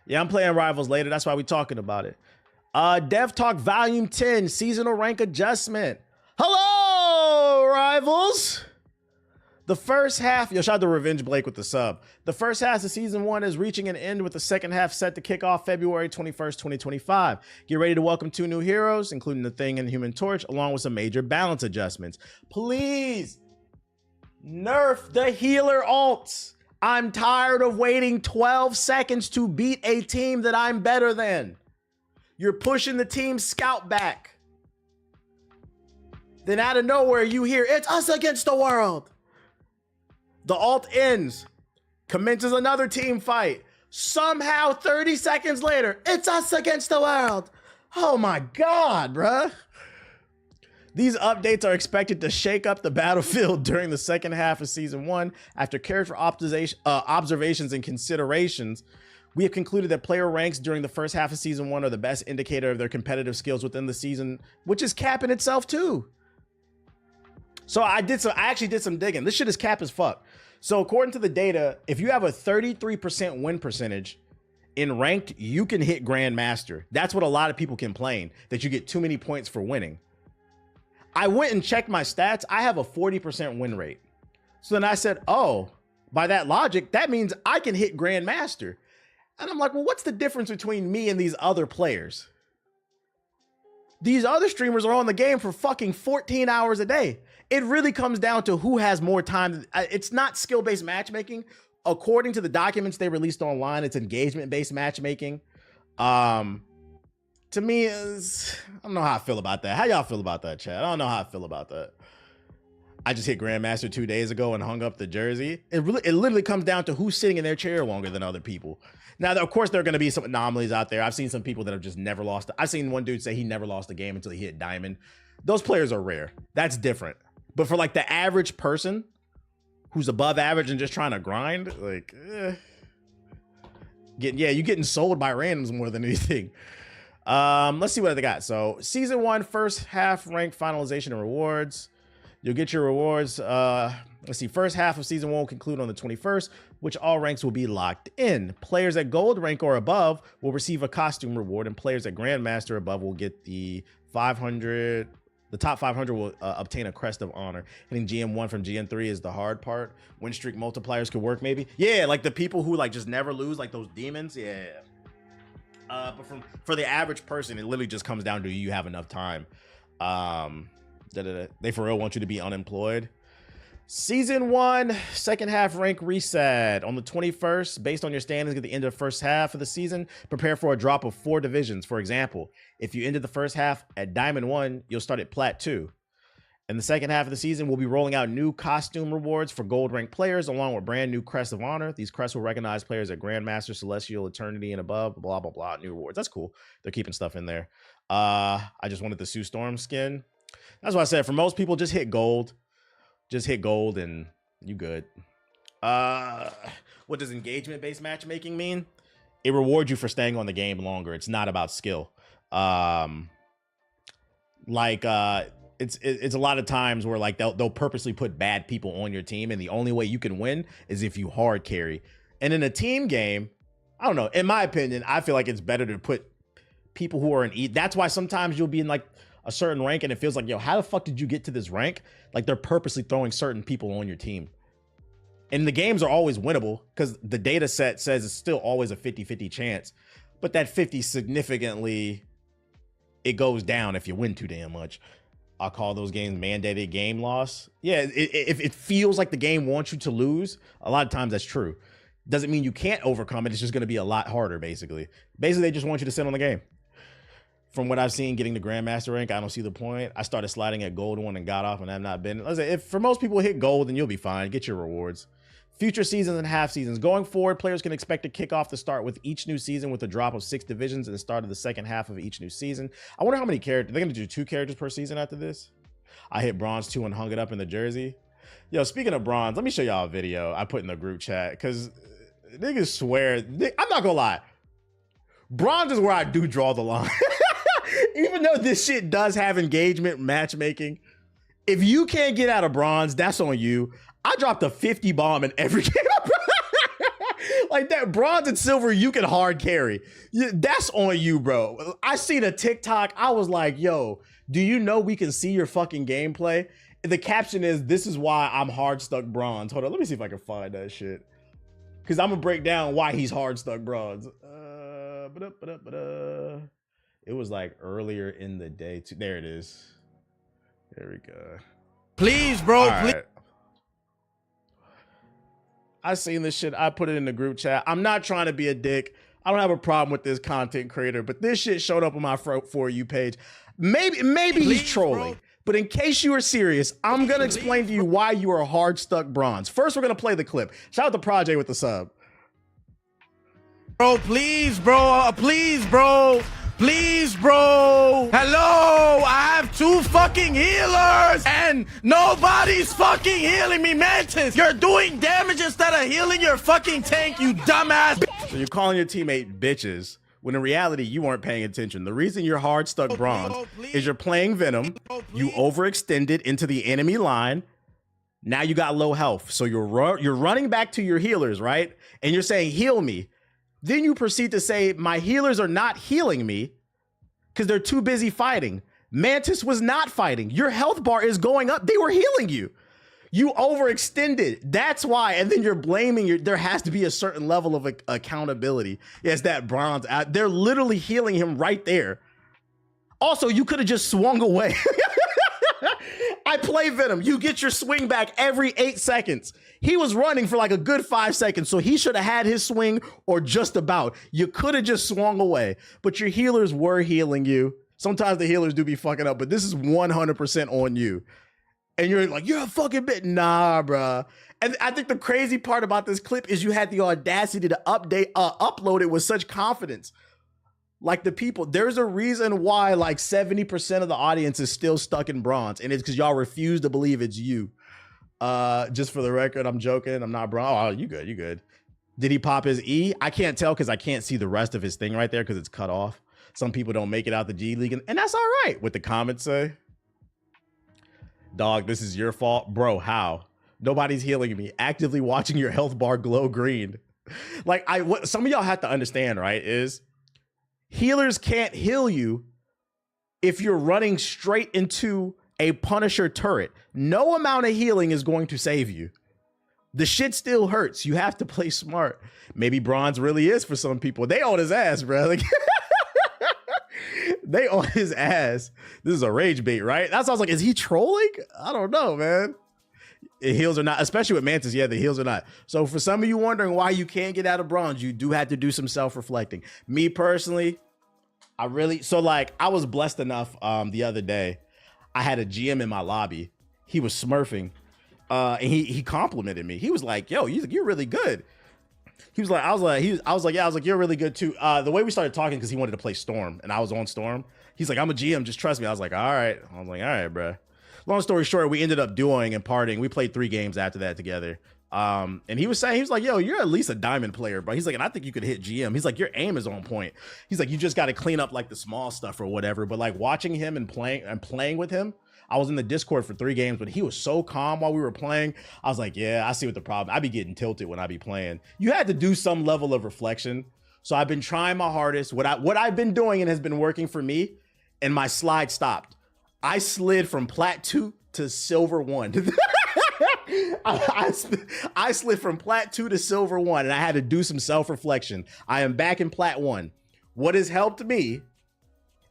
Yeah, I'm playing Rivals later. That's why we're talking about it. Dev Talk Volume 10, Seasonal Rank Adjustment. Hello, Rivals. The first half, yo, shout out to Revenge Blake with the sub. The first half of Season 1 is reaching an end with the second half set to kick off February 21st, 2025. Get ready to welcome 2 new heroes, including the Thing and Human Torch, along with some major balance adjustments. Please, nerf the healer alts. I'm tired of waiting 12 seconds to beat a team that I'm better than. You're pushing the team scout back. Then out of nowhere, you hear, it's us against the world. The alt ends, commences another team fight. Somehow 30 seconds later, it's us against the world. Oh my God, bruh. These updates are expected to shake up the battlefield during the second half of Season 1. After character observations and considerations, we have concluded that player ranks during the first half of Season 1 are the best indicator of their competitive skills within the season, which is cap in itself too. So I actually did some digging. This shit is cap as fuck. So according to the data, if you have a 33% win percentage in ranked, you can hit Grandmaster. That's what a lot of people complain, that you get too many points for winning. I went and checked my stats. I have a 40% win rate. So then I said, oh, by that logic, that means I can hit Grandmaster. And I'm like, well, what's the difference between me and these other players? These other streamers are on the game for fucking 14 hours a day. It really comes down to who has more time. It's not skill-based matchmaking. According to the documents they released online, it's engagement-based matchmaking. To me, I don't know how I feel about that. How y'all feel about that, chat? I don't know how I feel about that. I just hit Grandmaster 2 days ago and hung up the jersey. It literally comes down to who's sitting in their chair longer than other people. Now, of course, there are going to be some anomalies out there. I've seen some people that have just never lost. I've seen one dude say he never lost a game until he hit Diamond. Those players are rare. That's different. But for like the average person who's above average and just trying to grind, like, you're getting sold by randoms more than anything. Let's see what they got. So Season 1, first half rank finalization and rewards. You'll get your rewards. Let's see. First half of Season 1 will conclude on the 21st, which all ranks will be locked in. Players at gold rank or above will receive a costume reward, and players at Grandmaster above will get the 500. The top 500 will obtain a crest of honor. Hitting GM1 from GM3 is the hard part. Win streak multipliers could work maybe. Yeah, like the people who like just never lose, like those demons. Yeah. But for the average person, it literally just comes down to you have enough time. They for real want you to be unemployed. Season 1, second half rank reset on the 21st. Based on your standings at the end of the first half of the season, prepare for a drop of 4 divisions. For example, if you ended the first half at Diamond 1, you'll start at Plat 2. In the second half of the season, we'll be rolling out new costume rewards for gold rank players, along with brand new crests of honor. These crests will recognize players at Grandmaster, Celestial, Eternity, and above. Blah, blah, blah. New rewards. That's cool. They're keeping stuff in there. I just wanted the Sue Storm skin. That's what I said. For most people, just hit gold. Just hit gold and you good. What does engagement-based matchmaking mean? It rewards you for staying on the game longer. It's not about skill. It's a lot of times where like they'll purposely put bad people on your team, and the only way you can win is if you hard carry. And in a team game, I don't know. In my opinion, I feel like it's better to put people who are in E. That's why sometimes you'll be in like a certain rank and it feels like, yo, how the fuck did you get to this rank? Like they're purposely throwing certain people on your team. And the games are always winnable because the data set says it's still always a 50-50 chance. But that 50 significantly, it goes down if you win too damn much. I'll call those games mandated game loss. Yeah, if it feels like the game wants you to lose, a lot of times that's true. Doesn't mean you can't overcome it. It's just going to be a lot harder, basically. Basically, they just want you to sit on the game. From what I've seen, getting the Grandmaster rank, I don't see the point. I started sliding at gold 1 and got off, and I've not been. Let's say, if for most people hit gold, then you'll be fine. Get your rewards. Future seasons and half seasons. Going forward, players can expect to kick off the start with each new season with a drop of 6 divisions at the start of the second half of each new season. I wonder how many characters. They're going to do 2 characters per season after this. I hit bronze 2 and hung it up in the jersey. Yo, speaking of bronze, let me show y'all a video I put in the group chat because niggas swear. I'm not going to lie. Bronze is where I do draw the line. Even though this shit does have engagement matchmaking, if you can't get out of bronze, that's on you. I dropped a 50 bomb in every game. Like that bronze and silver, you can hard carry. That's on you, bro. I seen a TikTok. I was like, yo, do you know we can see your fucking gameplay? The caption is, this is why I'm hard stuck bronze. Hold on, let me see if I can find that shit. Because I'm going to break down why he's hard stuck bronze. It was like earlier in the day too. There it is. There we go. Please, bro. All Please. right. I seen this shit. I put it in the group chat. I'm not trying to be a dick. I don't have a problem with this content creator, but this shit showed up on my For You page. Maybe Please, he's trolling. bro. But in case you are serious, I'm going to explain to you why you are hard stuck bronze. First, we're going to play the clip. Shout out to Project with the sub. Bro, please, bro. Please, bro. Please, bro. Hello, I have 2 fucking healers and nobody's fucking healing me, Mantis. You're doing damage instead of healing your fucking tank, you dumbass. So you're calling your teammate bitches when in reality you weren't paying attention. The reason you're hard stuck bronze is you're playing Venom. You overextended into the enemy line. Now you got low health. So you're running back to your healers, right? And you're saying, heal me. Then you proceed to say, my healers are not healing me because they're too busy fighting. Mantis was not fighting. Your health bar is going up. They were healing you. You overextended. That's why. And then you're blaming there has to be a certain level of accountability. Yes, that bronze. They're literally healing him right there. Also, you could have just swung away. I play Venom. You get your swing back every 8 seconds. He was running for like a good 5 seconds, so he should have had his swing or just about. You could have just swung away, but your healers were healing you. Sometimes the healers do be fucking up, but this is 100% on you. And you're like, you're a fucking bit. Nah, bruh. And I think the crazy part about this clip is you had the audacity to upload it with such confidence. Like the people, there's a reason why like 70% of the audience is still stuck in bronze, and it's because y'all refuse to believe it's you. Just for the record, I'm joking. I'm not bronze. Oh, you good, you good. Did he pop his E? I can't tell because I can't see the rest of his thing right there because it's cut off. Some people don't make it out the G League, and that's all right. What the comments say. Dog, this is your fault. Bro, how? Nobody's healing me. Actively watching your health bar glow green. Like, what some of y'all have to understand, right, is healers can't heal you if you're running straight into a Punisher turret. No amount of healing is going to save you. The shit still hurts. You have to play smart. Maybe bronze really is for some people. They on his ass, bro. Like, they on his ass. This is a rage bait, right? That's why I was like, is he trolling? I don't know, man. Heals or not, especially with Mantis, yeah, the heals or not. So for some of you wondering why you can't get out of bronze, you do have to do some self-reflecting. Me personally, I was blessed enough the other day. I had a GM in my lobby. He was smurfing, and he complimented me. He was like, "Yo, you're really good." He was like, I was like, "You're really good too." The way we started talking, because he wanted to play Storm, and I was on Storm. He's like, "I'm a GM, just trust me." I was like, "All right." I was like, "All right, bro." Long story short, we ended up duoing and partying. We played 3 games after that together. And he was like, "Yo, you're at least a diamond player, bro." He's like, "And I think you could hit GM." He's like, "Your aim is on point." He's like, "You just got to clean up like the small stuff or whatever." But like watching him and playing with him, I was in the Discord for 3 games, but he was so calm while we were playing. I was like, yeah, I see what the problem. I be getting tilted when I be playing. You had to do some level of reflection. So I've been trying my hardest. What I've been doing and has been working for me, and my slide stopped. I slid from Plat 2 to Silver 1. I slid from Plat 2 to Silver 1, and I had to do some self-reflection. I am back in Plat 1. What has helped me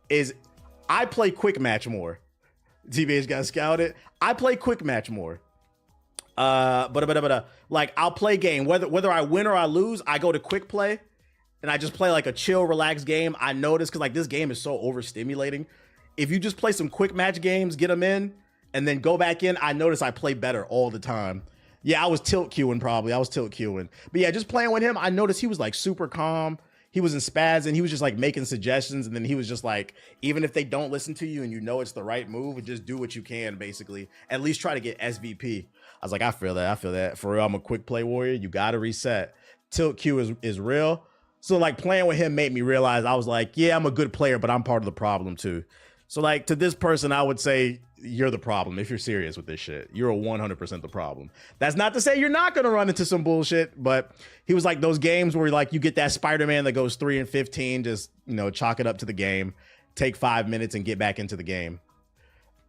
is I play quick match more. TBH got scouted. I play quick match more. Like I'll play game. Whether I win or I lose, I go to quick play, and I just play like a chill, relaxed game. I notice because like this game is so overstimulating. If you just play some quick match games, get them in, and then go back in, I notice I play better all the time. Yeah, I was tilt queuing probably. But yeah, just playing with him, I noticed he was like super calm. He was in spaz and he was just like making suggestions. And then he was just like, even if they don't listen to you and you know it's the right move, just do what you can, basically. At least try to get SVP. I was like, I feel that. For real, I'm a quick play warrior. You got to reset. Tilt Q is real. So like playing with him made me realize I was like, yeah, I'm a good player, but I'm part of the problem too. So like to this person, I would say you're the problem if you're serious with this shit. You're 100% the problem. That's not to say you're not gonna run into some bullshit, but he was like those games where like you get that Spider-Man that goes 3 and 15, just chalk it up to the game, take 5 minutes and get back into the game.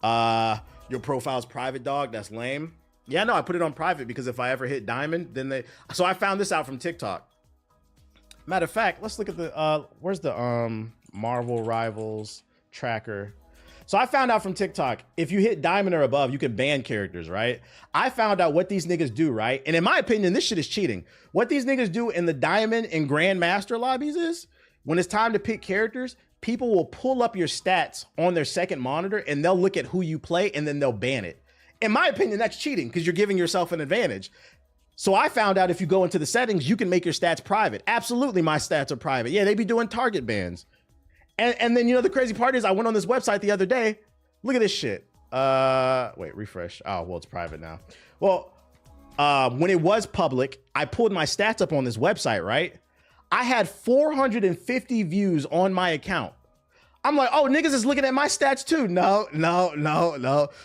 Your profile's private, dog. That's lame. Yeah, no, I put it on private because if I ever hit diamond, then so I found this out from TikTok. Matter of fact, let's look at the where's the Marvel Rivals tracker. So I found out from TikTok, if you hit diamond or above, you can ban characters, right? I found out what these niggas do, right? And in my opinion, this shit is cheating. What these niggas do in the diamond and grandmaster lobbies is when it's time to pick characters, people will pull up your stats on their second monitor and they'll look at who you play and then they'll ban it. In my opinion, that's cheating because you're giving yourself an advantage. So I found out if you go into the settings, you can make your stats private. Absolutely, my stats are private. Yeah, they be doing target bans. And then, the crazy part is I went on this website the other day. Look at this shit. Wait, refresh. Oh, well, it's private now. Well, when it was public, I pulled my stats up on this website, right? I had 450 views on my account. I'm like, oh, niggas is looking at my stats too. No.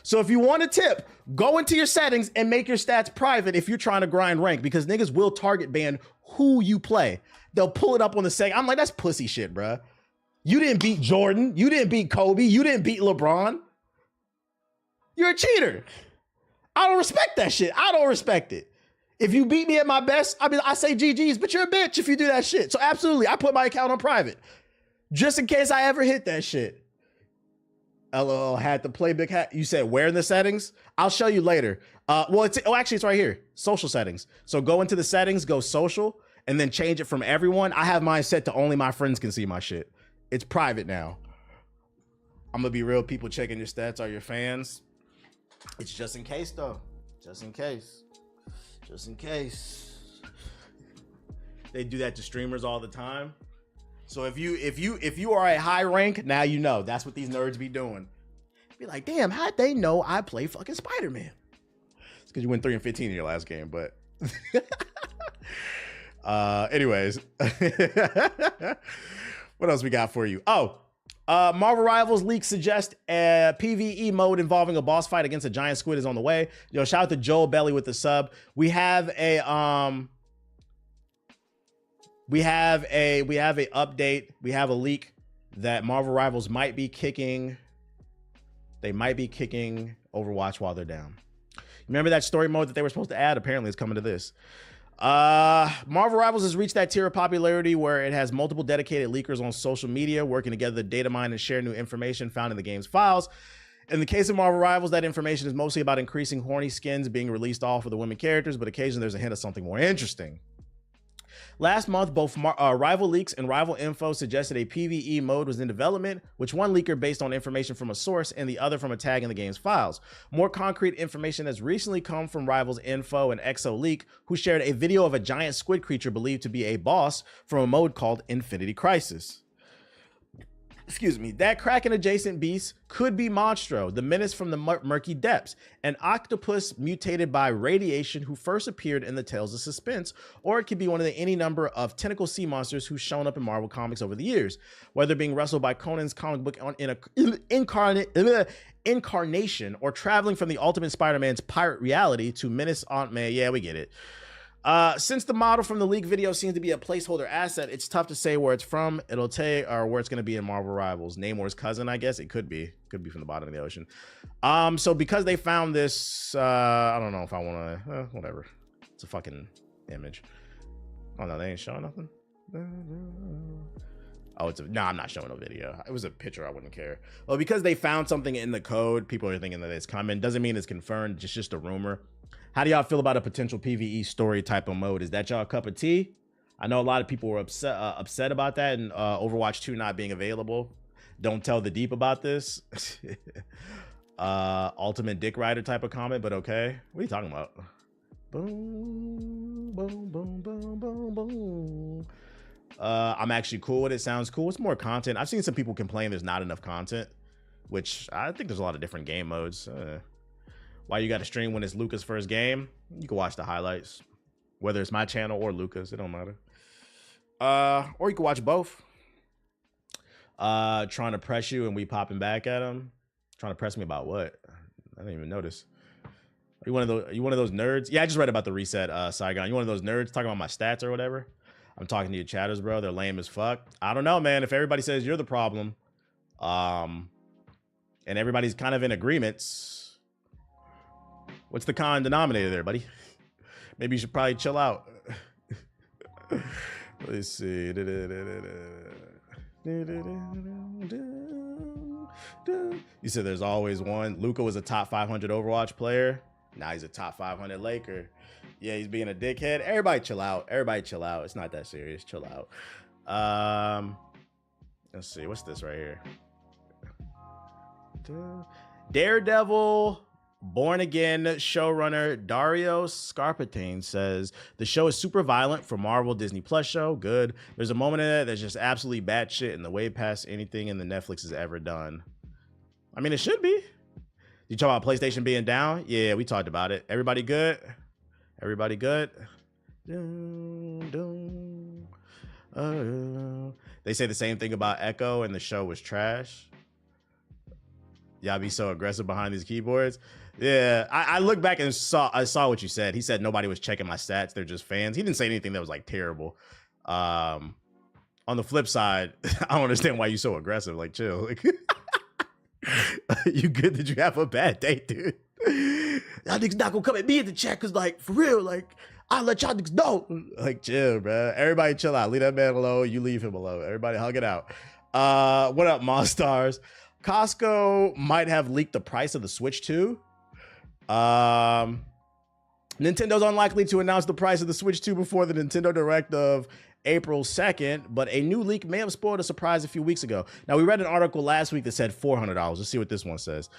So if you want a tip, go into your settings and make your stats private if you're trying to grind rank, because niggas will target ban who you play. They'll pull it up on the second. I'm like, that's pussy shit, bruh. You didn't beat Jordan. You didn't beat Kobe. You didn't beat LeBron. You're a cheater. I don't respect that shit. I don't respect it. If you beat me at my best, I say GG's, but you're a bitch if you do that shit. So absolutely, I put my account on private. Just in case I ever hit that shit. LOL, had to play big hat. You said where in the settings? I'll show you later. Actually, it's right here. Social settings. So go into the settings, go social, and then change it from everyone. I have mine set to only my friends can see my shit. It's private now. I'm gonna be real. People checking your stats are your fans. It's just in case though. Just in case. Just in case. They do that to streamers all the time. So if you are a high rank, now you know. That's what these nerds be doing. Be like, damn, how'd they know I play fucking Spider-Man? It's because you went 3 and 15 in your last game, but anyways. What else we got for you? Marvel Rivals leaks suggest a PVE mode involving a boss fight against a giant squid is on the way. Yo, shout out to Joel Belly with the sub. We have a update. We have a leak that Marvel Rivals might be kicking. They might be kicking Overwatch while they're down. Remember that story mode that they were supposed to add? Apparently it's coming to this. Marvel Rivals has reached that tier of popularity where it has multiple dedicated leakers on social media working together to data mine and share new information found in the game's files. In the case of Marvel Rivals, that information is mostly about increasing horny skins being released all for the women characters, but occasionally there's a hint of something more interesting. Last month, both Rival Leaks and Rival Info suggested a PvE mode was in development, which one leaker based on information from a source and the other from a tag in the game's files. More concrete information has recently come from Rivals Info and Exo Leak, who shared a video of a giant squid creature believed to be a boss from a mode called Infinity Crisis. Excuse me, that Kraken adjacent beast could be Monstro, the menace from the murky depths, an octopus mutated by radiation who first appeared in the Tales of Suspense, or it could be one of any number of tentacle sea monsters who's shown up in Marvel Comics over the years, whether being wrestled by Conan's comic book in an incarnation or traveling from the Ultimate Spider-Man's pirate reality to menace Aunt May. Yeah, we get it. Since the model from the leak video seems to be a placeholder asset, it's tough to say where it's from. It'll take or where it's going to be in Marvel Rivals. Namor's cousin, I guess. It could be from the bottom of the ocean. So because they found this, I don't know if I want to, whatever. It's a fucking image. Oh no, they ain't showing nothing. Oh, no, I'm not showing a video. It was a picture. I wouldn't care. Well, because they found something in the code, people are thinking that it's coming. Doesn't mean it's confirmed. It's just a rumor. How do y'all feel about a potential PvE story type of mode? Is that y'all cup of tea? I know a lot of people were upset about that and Overwatch 2 not being available. Don't tell the deep about this. Ultimate dick rider type of comment, but okay. What are you talking about? Boom, boom, boom, boom, boom, boom. I'm actually cool with it. Sounds cool. It's more content. I've seen some people complain there's not enough content, which I think there's a lot of different game modes. Why you got to stream when it's Luca's first game? You can watch the highlights, whether it's my channel or Luca's, it don't matter. Or you can watch both. trying to press you and we popping back at him. Trying to press me about what? I didn't even notice. Are you one of those nerds? Yeah, I just read about the reset, Saigon. You one of those nerds talking about my stats or whatever? I'm talking to your chatters, bro. They're lame as fuck. I don't know, man. If everybody says you're the problem, and everybody's kind of in agreements, what's the common denominator there, buddy? Maybe you should probably chill out. Let's see. You said there's always one. Luka was a top 500 Overwatch player. Now he's a top 500 Laker. Yeah, he's being a dickhead. Everybody chill out. Everybody chill out. It's not that serious. Chill out. Let's see. What's this right here? Daredevil Born Again showrunner Dario Scarpatine says the show is super violent for Marvel Disney Plus show. Good. There's a moment in it that's just absolutely batshit and the way past anything in the Netflix has ever done. I mean, it should be. You talk about PlayStation being down? Yeah, we talked about it. Everybody good? Everybody good? They say the same thing about Echo and the show was trash. Y'all be so aggressive behind these keyboards. Yeah, I look back and I saw what you said. He said nobody was checking my stats. They're just fans. He didn't say anything that was like terrible. On the flip side, I don't understand why you so aggressive. Like, chill. Like, you good that you have a bad day, dude? Y'all niggas not gonna come at me in the chat because, like, for real, like, I'll let y'all niggas know. Like, chill, bro. Everybody chill out. Leave that man alone. You leave him alone. Everybody hug it out. What up, Monstars? Costco might have leaked the price of the Switch 2. Nintendo's unlikely to announce the price of the Switch 2 before the Nintendo Direct of April 2nd, but a new leak may have spoiled a surprise a few weeks ago. Now, we read an article last week that said $400. Let's see what this one says.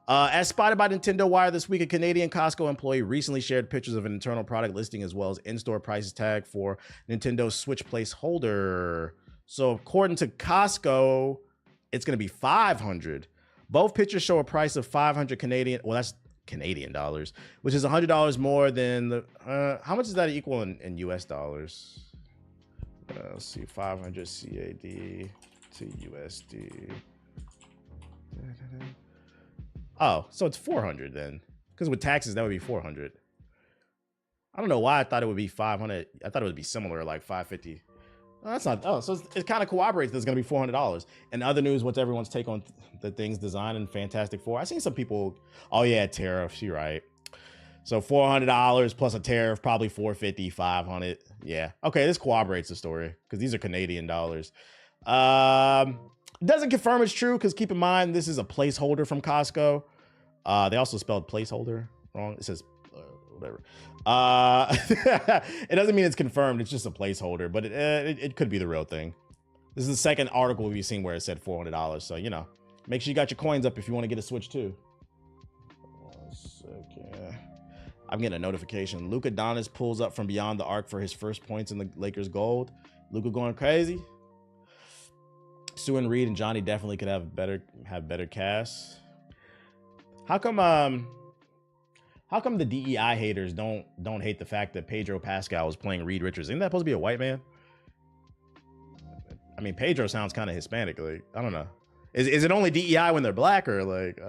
As spotted by Nintendo Wire this week, a Canadian Costco employee recently shared pictures of an internal product listing as well as in-store prices tag for Nintendo's Switch placeholder. So according to Costco, it's going to be $500. Both pictures show a price of $500 Canadian. Well, that's Canadian dollars, which is $100 more than the. How much does that equal in US dollars? Let's see, 500 CAD to USD. Oh, so it's 400 then, because with taxes that would be 400. I don't know why I thought it would be 500. I thought it would be similar, like 550. Oh, that's not. Oh, so it kind of corroborates that it's going to be $400. And other news, what's everyone's take on the things designed in Fantastic Four? I seen some people. Oh yeah, tariffs. You're right. So $400 plus a tariff, probably $450, $500. Yeah. Okay, this corroborates the story because these are Canadian dollars. Doesn't confirm it's true because keep in mind this is a placeholder from Costco. They also spelled placeholder wrong. It says whatever. It doesn't mean it's confirmed. It's just a placeholder, but it could be the real thing. This is the second article we've seen where it said $400. So, you know, make sure you got your coins up if you want to get a Switch too. 1 second. I'm getting a notification. Luka Doncic pulls up from beyond the arc for his first points in the Lakers gold. Luka going crazy. Sue and Reed and Johnny definitely could have better casts. How come the DEI haters don't hate the fact that Pedro Pascal was playing Reed Richards? Isn't that supposed to be a white man? I mean, Pedro sounds kind of Hispanic. Like, I don't know. Is it only DEI when they're black or like?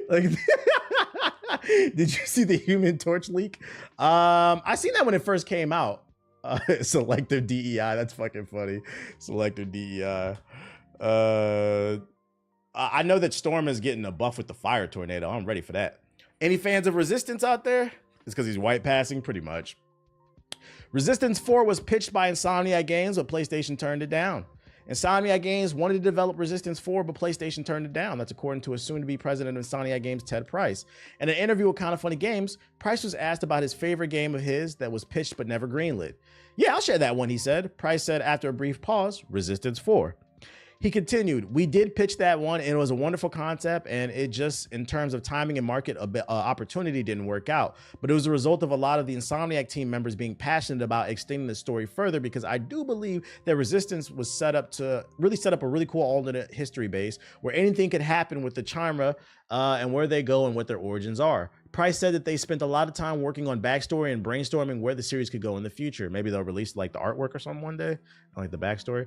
Like, did you see the Human Torch leak? I seen that when it first came out. Selective DEI. That's fucking funny. Selective DEI. I know that Storm is getting a buff with the fire tornado. I'm ready for that. Any fans of Resistance out there? It's because he's white passing, pretty much. Resistance 4 was pitched by Insomniac Games, but PlayStation turned it down. Insomniac Games wanted to develop Resistance 4, but PlayStation turned it down. That's according to a soon-to-be president of Insomniac Games, Ted Price. In an interview with Kinda Funny Games, Price was asked about his favorite game of his that was pitched but never greenlit. Yeah, I'll share that one, he said. Price said after a brief pause, Resistance 4. He continued, we did pitch that one and it was a wonderful concept, and it just, in terms of timing and market opportunity, didn't work out. But it was a result of a lot of the Insomniac team members being passionate about extending the story further, because I do believe that Resistance was set up a really cool alternate history base where anything could happen with the Chimera and where they go and what their origins are. Price said that they spent a lot of time working on backstory and brainstorming where the series could go in the future. Maybe they'll release like the artwork or something one day, like the backstory.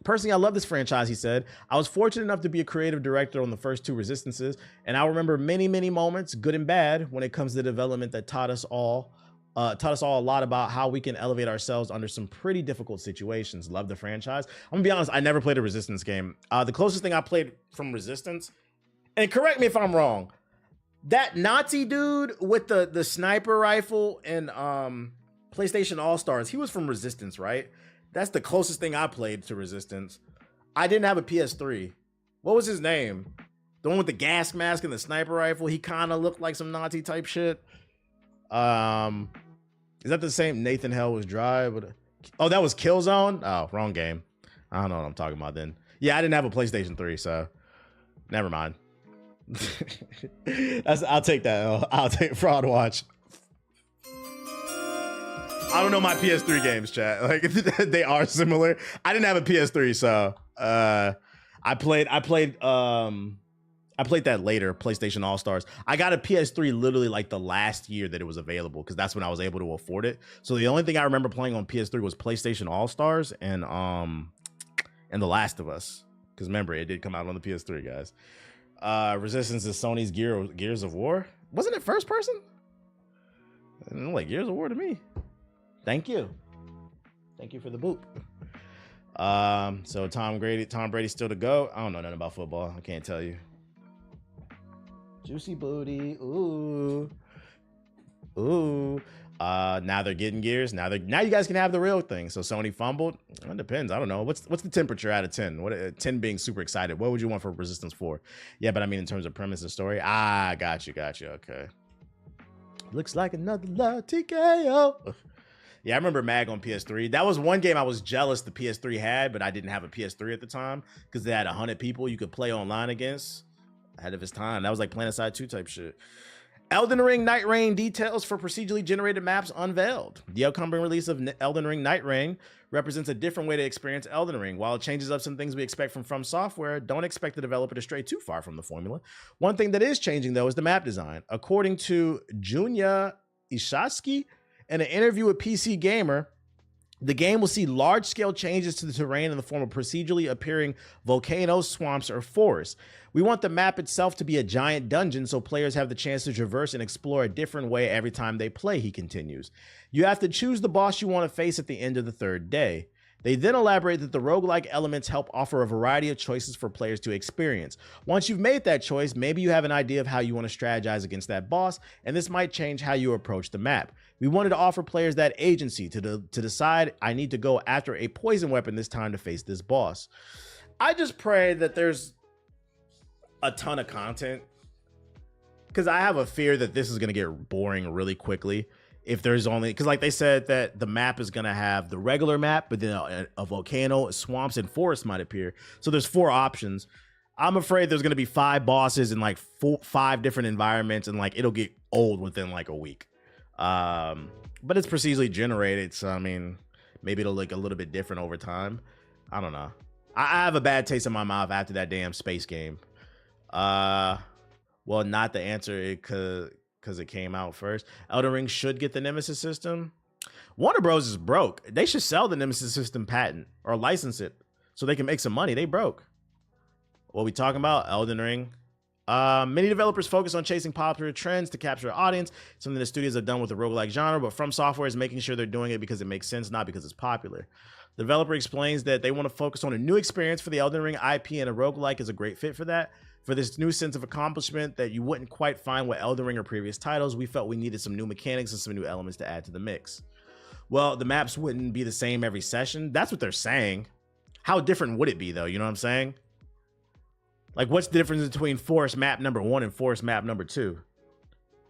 Personally, I love this franchise, he said. I was fortunate enough to be a creative director on the first 2 Resistances, and I remember many, many moments, good and bad, when it comes to development that taught us all a lot about how we can elevate ourselves under some pretty difficult situations. Love the franchise. I'm gonna be honest, I never played a Resistance game. The closest thing I played from Resistance, and correct me if I'm wrong, that Nazi dude with the sniper rifle in PlayStation All-Stars, he was from Resistance, right? That's the closest thing I played to Resistance. I didn't have a PS3. What was his name? The one with the gas mask and the sniper rifle. He kind of looked like some Nazi type shit. Is that the same? Nathan Hell was dry, but oh, that was Killzone. Oh, wrong game. I don't know what I'm talking about then. Yeah, I didn't have a PlayStation 3, so never mind. I'll take that. I'll take Fraud Watch. I don't know my PS3 games, chat. Like they are similar. I didn't have a PS3, so I played that later, PlayStation All-Stars. I got a PS3 literally like the last year that it was available because that's when I was able to afford it. So the only thing I remember playing on PS3 was PlayStation All-Stars and The Last of Us. Because remember, it did come out on the PS3, guys. Resistance is Sony's Gears of War. Wasn't it first person? Like Gears of War to me. Thank you. Thank you for the boop. So Tom Brady's still to go. I don't know nothing about football. I can't tell you. Juicy booty. Ooh. Now they're getting gears. Now you guys can have the real thing. So Sony fumbled. It depends. I don't know. What's the temperature out of 10? What 10 being super excited. What would you want for Resistance 4? Yeah, but I mean in terms of premise and story. Got you. Okay. Looks like another love TKO. Yeah, I remember Mag on PS3. That was one game I was jealous the PS3 had, but I didn't have a PS3 at the time because they had 100 people you could play online against. Ahead of his time. That was like PlanetSide 2 type shit. Elden Ring Nightreign details for procedurally generated maps unveiled. The upcoming release of Elden Ring Nightreign represents a different way to experience Elden Ring. While it changes up some things we expect from Software, don't expect the developer to stray too far from the formula. One thing that is changing, though, is the map design. According to Junya Ishasaki, in an interview with PC Gamer, the game will see large-scale changes to the terrain in the form of procedurally appearing volcanoes, swamps, or forests. We want the map itself to be a giant dungeon so players have the chance to traverse and explore a different way every time they play, he continues. You have to choose the boss you want to face at the end of the 3rd day. They then elaborate that the roguelike elements help offer a variety of choices for players to experience. Once you've made that choice, maybe you have an idea of how you want to strategize against that boss, and this might change how you approach the map. We wanted to offer players that agency to decide, I need to go after a poison weapon this time to face this boss. I just pray that there's a ton of content, because I have a fear that this is going to get boring really quickly. If there's only, because like they said that the map is going to have the regular map, but then a volcano, swamps, and forests might appear. So there's 4 options. I'm afraid there's going to be 5 bosses in like 5 different environments, and like it'll get old within like a week. But it's procedurally generated, so I mean, maybe it'll look a little bit different over time. I don't know. I have a bad taste in my mouth after that damn space game. Well, not the answer, because it came out first. Elden Ring should get the Nemesis system. Warner Bros. Is broke. They should sell the Nemesis system patent or license it so they can make some money. They broke. What we talking about? Elden Ring. Many developers focus on chasing popular trends to capture an audience, something the studios have done with the roguelike genre, but From Software is making sure they're doing it because it makes sense, not because it's popular. The developer explains that they want to focus on a new experience for the Elden Ring IP, and a roguelike is a great fit for that. For this new sense of accomplishment that you wouldn't quite find with Elden Ring or previous titles, we felt we needed some new mechanics and some new elements to add to the mix. Well, the maps wouldn't be the same every session. That's what they're saying. How different would it be, though? You know what I'm saying? Like, what's the difference between forest map number 1 and forest map number 2?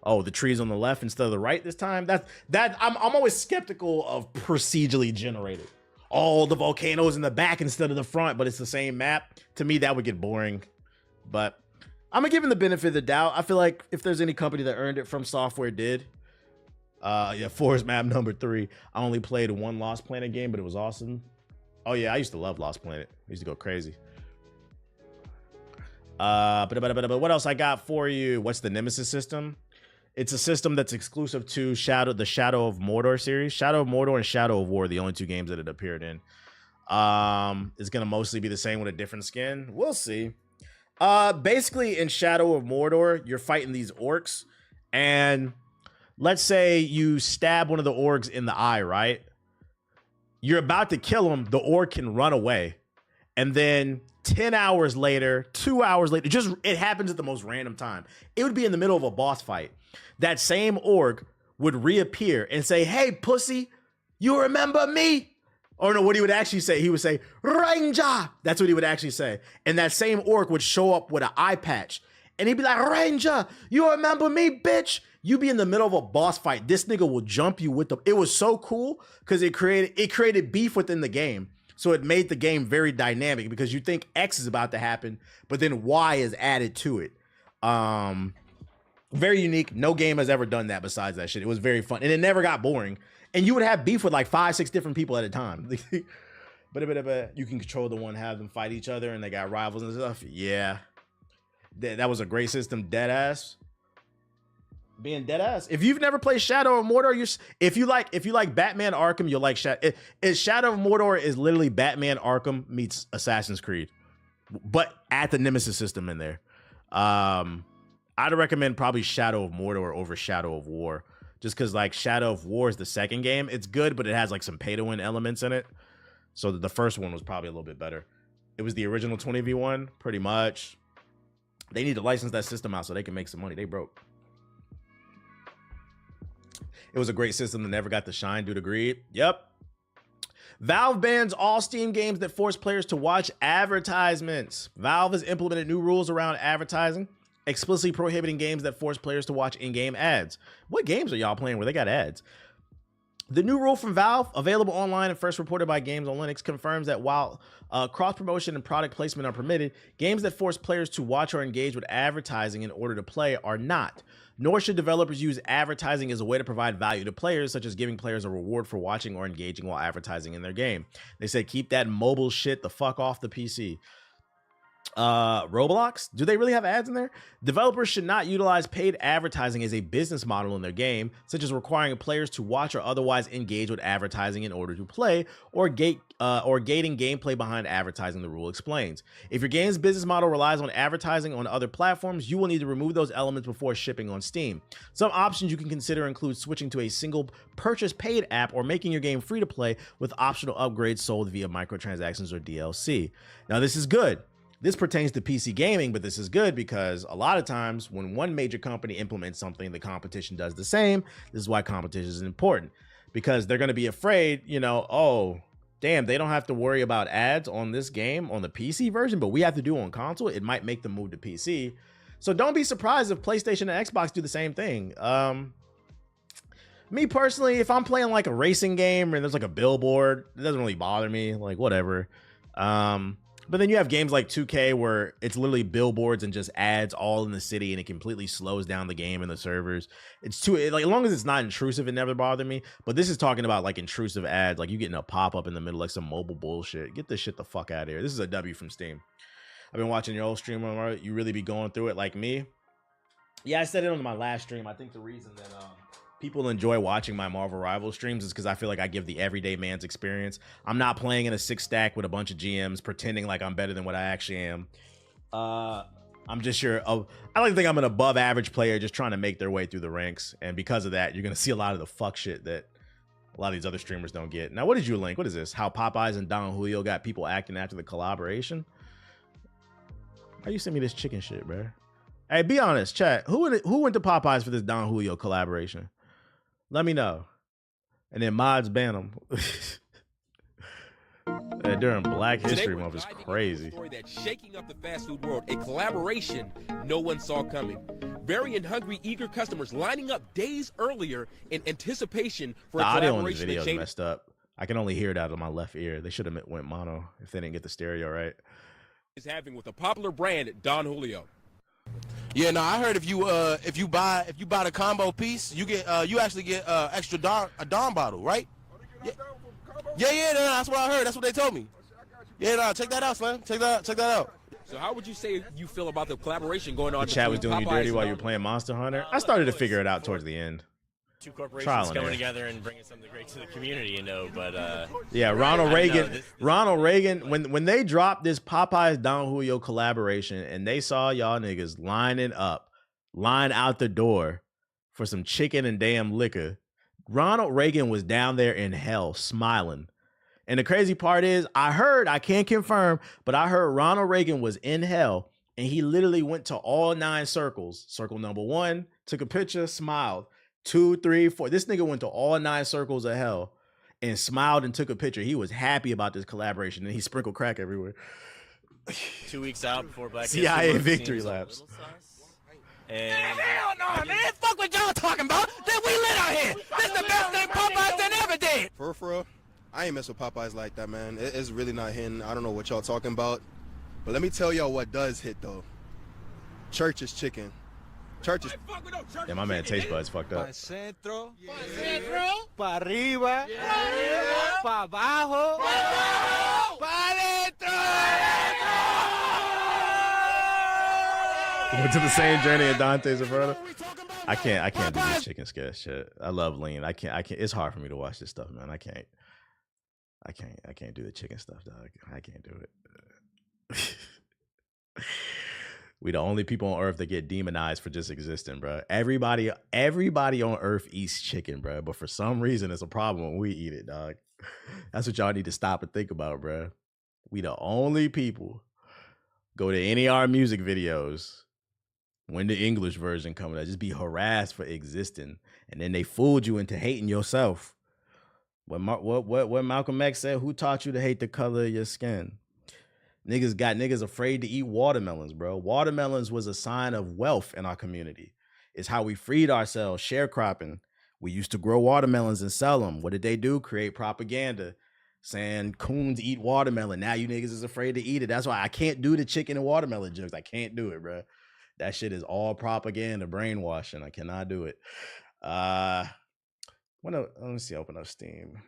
Oh, the trees on the left instead of the right this time? I'm always skeptical of procedurally generated. All the volcanoes in the back instead of the front, but it's the same map. To me, that would get boring. But I'm gonna give him the benefit of the doubt. I feel like if there's any company that earned it, From Software did. Yeah, Forest Map number 3. I only played 1 Lost Planet game, but it was awesome. Oh yeah, I used to love Lost Planet. I used to go crazy. But what else I got for you? What's the Nemesis system? It's a system that's exclusive to the Shadow of Mordor series. Shadow of Mordor and Shadow of War are the only 2 games that it appeared in. It's gonna mostly be the same with a different skin. We'll see. Basically in Shadow of Mordor, you're fighting these orcs, and let's say you stab one of the orcs in the eye, right? You're about to kill him, the orc can run away. And then 10 hours later, 2 hours later, it happens at the most random time. It would be in the middle of a boss fight. That same orc would reappear and say, "Hey, pussy, you remember me?" Or no, what he would actually say, he would say, "Ranger." That's what he would actually say. And that same orc would show up with an eye patch. And he'd be like, "Ranger, you remember me, bitch?" You be in the middle of a boss fight. This nigga will jump you with the... It was so cool because it created beef within the game. So it made the game very dynamic because you think X is about to happen, but then Y is added to it. Very unique. No game has ever done that besides that shit. It was very fun. And it never got boring. And you would have beef with like 5-6 different people at a time. But you can control the one, have them fight each other, and they got rivals and stuff. Yeah. That was a great system. Dead ass. Being dead ass. If you've never played Shadow of Mordor, if you like Batman Arkham, you'll like Shadow. Shadow of Mordor is literally Batman Arkham meets Assassin's Creed, but add the Nemesis system in there. I'd recommend probably Shadow of Mordor over Shadow of War, just because like Shadow of War is the second game. It's good, but it has like some pay to win elements in it. So the first one was probably a little bit better. It was the original 20v1, pretty much. They need to license that system out so they can make some money. They broke. It was a great system that never got to shine due to greed. Yep. Valve bans all Steam games that force players to watch advertisements. Valve has implemented new rules around advertising, explicitly prohibiting games that force players to watch in-game ads. What games are y'all playing where they got ads? The new rule from Valve, available online and first reported by Games on Linux, confirms that while cross-promotion and product placement are permitted, games that force players to watch or engage with advertising in order to play are not. Nor should developers use advertising as a way to provide value to players, such as giving players a reward for watching or engaging while advertising in their game. They said keep that mobile shit the fuck off the PC. Roblox, do they really have ads in there? Developers should not utilize paid advertising as a business model in their game, such as requiring players to watch or otherwise engage with advertising in order to play, or gating gameplay behind advertising, the rule explains. If your game's business model relies on advertising on other platforms, you will need to remove those elements before shipping on Steam. Some options you can consider include switching to a single purchase paid app or making your game free to play with optional upgrades sold via microtransactions or DLC. Now, this is good. This pertains to PC gaming, but this is good because a lot of times when one major company implements something, the competition does the same. This is why competition is important, because they're going to be afraid, you know, oh, damn, they don't have to worry about ads on this game on the PC version, but we have to do it on console. It might make them move to PC. So don't be surprised if PlayStation and Xbox do the same thing. Me personally, if I'm playing like a racing game and there's like a billboard, it doesn't really bother me, like whatever. But then you have games like 2K where it's literally billboards and just ads all in the city, and it completely slows down the game and the servers. It's too, like, as long as it's not intrusive, it never bothered me. But this is talking about like intrusive ads, like you getting a pop-up in the middle, like some mobile bullshit. Get this shit the fuck out of here. This is a W from Steam. I've been watching your old stream. You really be going through it like me? Yeah, I said it on my last stream. I think the reason that people enjoy watching my Marvel Rivals streams is because I feel like I give the everyday man's experience. I'm not playing in a 6-stack with a bunch of GMs pretending like I'm better than what I actually am. I'm just sure I like to think I'm an above average player just trying to make their way through the ranks, and because of that, you're gonna see a lot of the fuck shit that a lot of these other streamers don't get. Now, what did you link? What is this? How Popeyes and Don Julio got people acting after the collaboration? Why you send me this chicken shit, bro? Hey, be honest, chat. Who went to Popeyes for this Don Julio collaboration? Let me know. And then mods ban them. During Black History Month is crazy. Story that's shaking up the fast food world, a collaboration no one saw coming. Very hungry, eager customers lining up days earlier in anticipation for a collaboration. The audio in this video is messed up. I can only hear it out of my left ear. They should have went mono if they didn't get the stereo right. Is having with a popular brand, Don Julio. Yeah, no, I heard if you buy the combo piece, you get you actually get extra a Dawn bottle, right? Yeah, no, that's what I heard. That's what they told me. Yeah, no, check that out, Slam. Check that out. So how would you say you feel about the collaboration going on? The chat was doing you dirty while you were playing Monster Hunter. I started to figure it out towards the end. two corporations Trial and coming error. together and bringing something great to the community, you know. But yeah, Ronald I don't know, Reagan. this Ronald Reagan. When they dropped this Popeyes Don Julio collaboration, and they saw y'all niggas line out the door for some chicken and damn liquor, Ronald Reagan was down there in hell smiling. And the crazy part is, I can't confirm, but I heard Ronald Reagan was in hell, and he literally went to all 9 circles. Circle number 1, took a picture, smiled. 2, 3, 4. This nigga went to all 9 circles of hell and smiled and took a picture. He was happy about this collaboration, and he sprinkled crack everywhere. 2 weeks out before Black History CIA Month victory seems a laps. little sus. And Hell no, man. Fuck what y'all talking about. Then we lit out here. This the best thing Popeyes done ever did. For real, I ain't mess with Popeyes like that, man. It's really not hitting. I don't know what y'all talking about. But let me tell y'all what does hit, though. Church's chicken. Church's... Yeah, my man Taste Buds fucked up. Centro, pa arriba, pa abajo, pa adentro. Went to the same journey as Dante's Inferno. I can't do this chicken scare shit. I love lean. I can't. It's hard for me to watch this stuff, man. I can't do the chicken stuff, dog. I can't do it. We the only people on earth that get demonized for just existing, bro. Everybody on earth eats chicken, bro. But for some reason, it's a problem when we eat it, dog. That's what y'all need to stop and think about, bro. We the only people. Go to any of our music videos. When the English version coming out, just be harassed for existing, and then they fooled you into hating yourself. What Malcolm X said, who taught you to hate the color of your skin? Niggas got niggas afraid to eat watermelons, bro. Watermelons was a sign of wealth in our community. It's how we freed ourselves, sharecropping. We used to grow watermelons and sell them. What did they do? Create propaganda saying coons eat watermelon. Now you niggas is afraid to eat it. That's why I can't do the chicken and watermelon jokes. I can't do it, bro. That shit is all propaganda, brainwashing. I cannot do it. Let me see, open up Steam.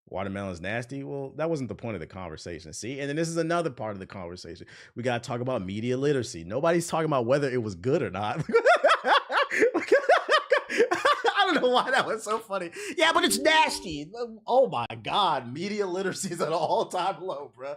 Watermelon's nasty. Well, that wasn't the point of the conversation. See, and then this is another part of the conversation. We got to talk about media literacy. Nobody's talking about whether it was good or not. I don't know why that was so funny. Yeah, but it's nasty. Oh my God. Media literacy is at an all-time low, bro.